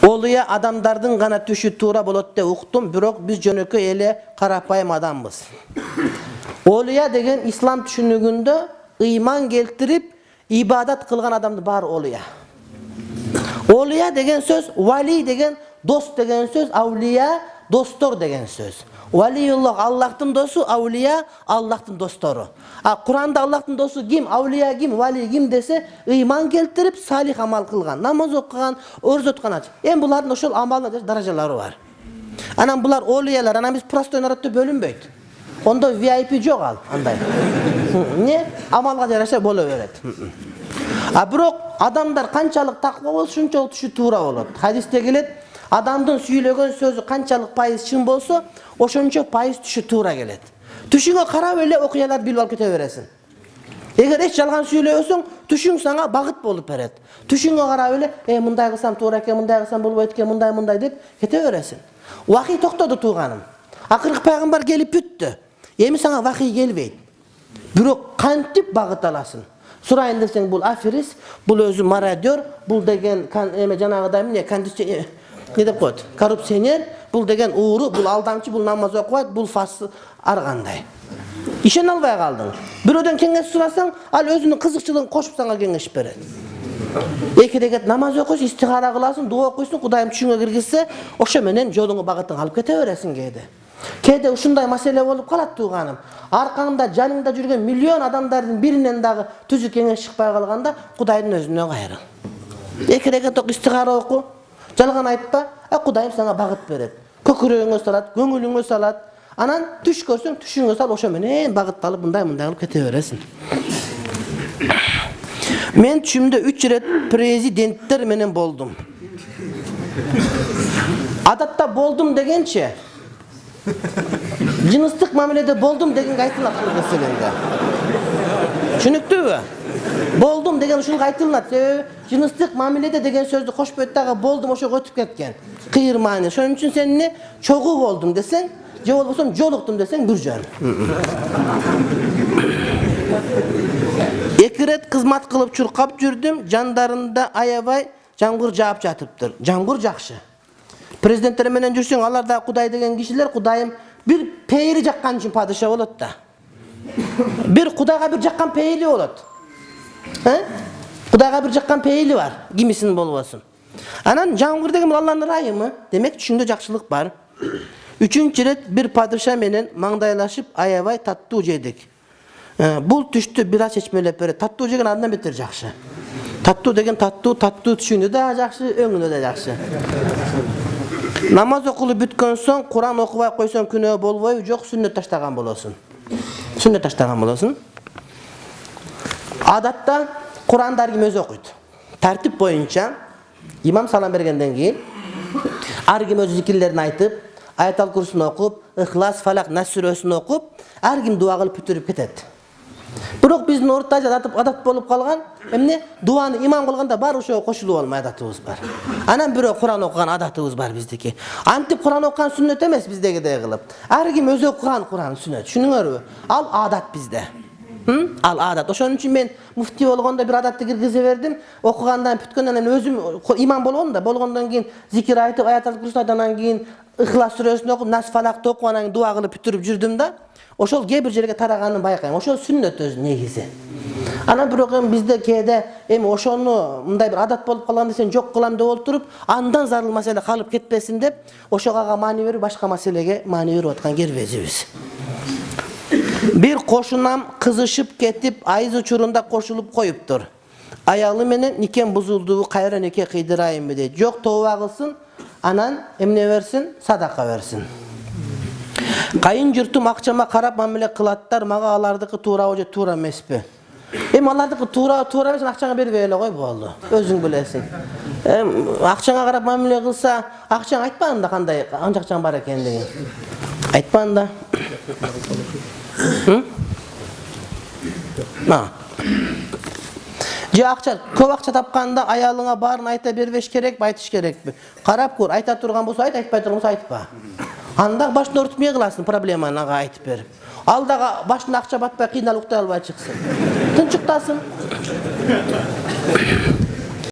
Oluya adamdardın gana tüşü tuğra bolot de uqtum, birok biz jönökö ele karapayım adamız. Oluya degen İslam düşünügünde iman keltirip ibadat kılgan adamdı bar oluya. Oluya degen söz, vali degen dost degen söz, avliya dostor degen söz. Valiyullah Allah'tın dostu, avliya Allah'tın dostları. Kur'an'da Allah'tın dostu kim, avliya kim, vali kim dese iman keltirip salih amal kılgan, namaz okugan, oruz tutgan. En buların oşol amalda darajaları var. Anam bular oliyalar, anam biz prosto oynaratta bölünbeyt. Onda VIP жоқ al, андай. Ne? Amalga jaraşa bola beret. Birok adamlar kançalık takva bolsa şunçalık tüşü tuğra bolot. Hadiste gelet, adamdın süйлögön sözü kançalık payız çın bolsa, oşonço payız tüşü tuğra gelet. Tüşüngө karap ele okuyalar bilip alıp kete beresin. Eger hiç жалган süylösөң, tüşüң sana багыт болуп берет. Tüşüngө karap ele, мындай кылсам туура экен, мындай кылсам болбойт экен, мындай деп кете бересин. Вахий токтоду тууганым. Акыркы пайгамбар келип бүттү. Эми сага вахий келбейт. Бирок кантип багыт аласың? Сурайын десең бул аферис, бул өзү марадер, бул деген жанагыдай эмне кондиционер не деп коет? Коррупционер, бул деген ууру, бул алдамчы, бул намаз окубайт, бул фасы аргандай. Ишене албай калдың. Бирөөдөн кеңеш сурасаң, ал өзүнүн кызыкчылыгын кошуп сага кеңеш берет. Эки дегет намаз окуйсуң, истихара кыласың, дуа окуйсуң, Кудайым түшүңө киргизсе, ошо менен жолуңу багытың алып кете бересиң кээде. Кээде ушундай маселе болуп калат тууганым. Аркаңда, жаныңда жүргөн миллион адамдардын биринен дагы түзү кеңеш чыкпай калганда, Кудайдын өзүнө кайрыл. Эки дегет истихара оку, жалган айтпа, Кудайым сага багыт берет. Көкүрөгүңө салат, көңүлүңө салат. Анан түш көрсөң, түшүңө сал, ошо менен багыт алып мындай кылып кете бересиң. Men түшүмдө 3 рет президенттер менен болдум. Адатта болдум дегенче жыныстык мамиледе болдум деген айтылат кыргызчылыкта. Түшүнүктүүбү? Болдум деген ушунга айтылат. Себеби жыныстык мамиледе деген сөздү кошпойт дагы болдум ошого өтүп кеткен. Кыйыр маани. Ошон үчүн сен эмне чогуу болдум десең, же болбосо жолуктум десең бир жөн. Эки рет кызмат кылып чуркап жүрдүм, жандарында аябай жамгыр жаап жатыптыр. Жамгыр жакшы. Президенттер менен жүрсөң, алар да Кудай деген кишилер, Кудайым бир пейри жаккан үчүн падыша болот да. Бир Кудайга бир жаккан пейли болот. Кудайга бир жаккан пейли бар, кимисин болбосун. Анан жамгыр деген Алланын ырайымы, демек түшүндө жакшылык бар. Үчүнчү рет бир падыша менен маңдайлашып аябай таттуу жедик. Бул түштү бир аз чечмелеп берет. Таттуу жеген андан бетер жакшы. Таттуу деген таттуу түшүнү да жакшы, өңүнө да жакшы. Намаз окулуп бүткөн соң, Куран окубай койсоң күнөө болбойбу, жок сүннөт таштаган болосун. Сүннөт таштаган болосун. Адатта Куранды ким өзү окуйт. Тартип боюнча имам салам бергенден кийин ар ким өз зикирлерин айтып, Аятал Курсун окуп, Ихлас, Фалак, Нас сүрөсүн окуп, ар ким дуа кылып бүтүрүп кетет. Бирок биздин орта адат болуп калган, эмне дуаны имам кылганда бар ошого кошулуп алмай адатыбыз бар. Анан бирөө Куран окуган адатыбыз бар биздики. Антип Куран окуган сүннөт эмес биздегидей кылып. Ар ким өзү окуган Куран сүннөт. Түшүнүңөрбү? Ал адат бизде. Ал адат. Ошон үчүн мен муфти болгондо бир адатты киргизе бердим. Окугандан бүткөндөн өзүм имам болгондон кийин зикир айтып, Аятал Курсун айткандан кийин Ихлас сүрөсүн окуп, Нас Фалакты окуп, анан дуа кылып бүтүрүп жүрдүм да. Ошол кээ бир жерге тараганын байкайм. Ошол сүннөт өзү негизи. Анан бирок бизде кээде эми ошону мындай бир адат болуп калган десең жок кылам деп олтуруп, андан зарыл маселе калып кетпесин деп, ошого маани берип, башка маселеге маани берип аткан кербезибиз. Бир кошунам кызышып кетип, айыз учурунда кошулуп коюптур. Аялы менен никем бузулду, кайра нике кыйдырайынбы дейт. Жок, тооба кылсын, анан эмне берсин? Садака берсин. Кайын журтум акчама карап мамиле кылаттар, мага алардыкы туурабы же туура эмеспи? Эми алардыкы туура эмес, акчаңа бербей эле кой болду. Өзүң билесиң. Акчаңа карап мамиле кылса, акчаң айтпадың да кандай канча акчаң бар экендигин. Айтпадың да. Же акча, көп акча тапканда аялыңа баарын айта бербеш керекпи, айтыш керекпи? Карап көр, айта турган болсо айт, айтпай турган болсо айтпа. Анда башын өртүп эмне кыласың проблеманы ага айтып берип. Ал дагы башына акча батпай кыйналып уктай албай чыксын. Тынчыктасың.